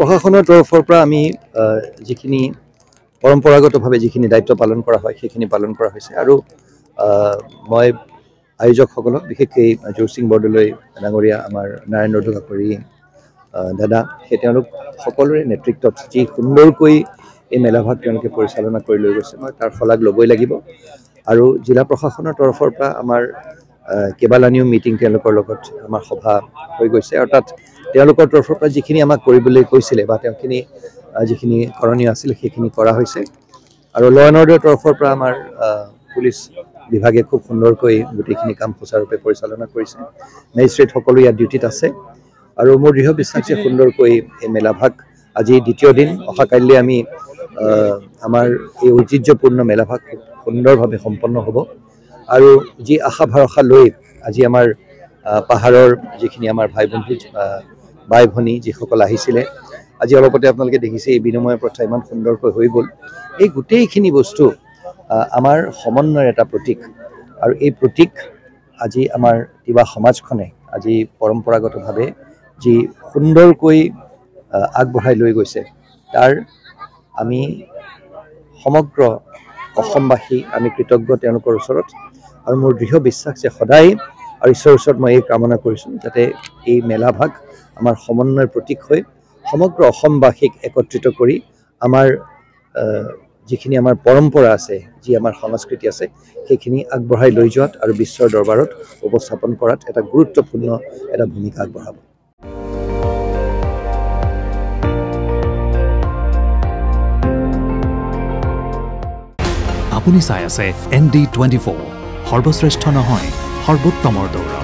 প্ৰশাসনৰ তৰফৰ পৰা আমি যিখিনি পৰম্পৰাগতভাৱে যিখিনি দায়িত্ব পালন কৰা হয় সেইখিনি পালন কৰা হৈছে আৰু মই আয়োজকসকলক বিশেষকৈ জোৰসিং বৰদলৈ ডাঙৰীয়া আমাৰ নাৰায়ণ ৰধুকাপুৰী দাদা সেই তেওঁলোক সকলোৰে নেতৃত্বত যি সুন্দৰকৈ এই মেলাভাগ তেওঁলোকে পৰিচালনা কৰি লৈ গৈছে মই তাৰ শলাগ ল'বই লাগিব আৰু জিলা প্ৰশাসনৰ তৰফৰ পৰা আমাৰ কেইবালানিও মিটিং তেওঁলোকৰ লগত আমাৰ সভা হৈ গৈছে আৰু তাত তেওঁলোকৰ তৰফৰ পৰা যিখিনি আমাক কৰিবলৈ কৈছিলে বা তেওঁখিনি যিখিনি কৰণীয় আছিল সেইখিনি কৰা হৈছে আৰু ল এণ্ড অৰ্ডাৰ তৰফৰ পৰা আমাৰ পুলিচ বিভাগে খুব সুন্দৰকৈ গোটেইখিনি কাম সুচাৰুৰূপে পৰিচালনা কৰিছে মেজিষ্ট্ৰেট সকলো ইয়াত ডিউটিত আছে আৰু মোৰ দৃঢ় বিশ্বাস যে সুন্দৰকৈ এই মেলাভাগ আজি দ্বিতীয় দিন অহাকাইলৈ আমি আমাৰ এই ঐতিহ্যপূৰ্ণ মেলাভাগ সুন্দৰভাৱে সম্পন্ন হ'ব আৰু যি আশা ভৰসা লৈ আজি আমাৰ পাহাৰৰ যিখিনি আমাৰ ভাই বন্ধু বাই ভনী যিসকল আহিছিলে আজি অলপতে আপোনালোকে দেখিছে এই বিনিময় প্ৰথা ইমান সুন্দৰকৈ হৈ গ'ল এই গোটেইখিনি বস্তু আমাৰ সমন্বয়ৰ এটা প্ৰতীক আৰু এই প্ৰতীক আজি আমাৰ তিৱা সমাজখনে আজি পৰম্পৰাগতভাৱে যি সুন্দৰকৈ আগবঢ়াই লৈ গৈছে তাৰ আমি সমগ্ৰ অসমবাসী আমি কৃতজ্ঞ তেওঁলোকৰ ওচৰত আৰু মোৰ দৃঢ় বিশ্বাস যে সদায় আৰু ঈশ্বৰৰ ওচৰত মই এই কামনা কৰিছোঁ যাতে এই মেলাভাগ আমাৰ সমন্বয়ৰ প্ৰতীক হৈ সমগ্ৰ অসমবাসীক একত্ৰিত কৰি আমাৰ যিখিনি আমাৰ পৰম্পৰা আছে যি আমাৰ সংস্কৃতি আছে সেইখিনি আগবঢ়াই লৈ যোৱাত আৰু বিশ্বৰ দৰবাৰত উপস্থাপন কৰাত এটা গুৰুত্বপূৰ্ণ এটা ভূমিকা আগবঢ়াব আপুনি চাই আছে ND24 সৰ্বশ্ৰেষ্ঠ নহয় সৰ্বোত্তমৰ দৌৰ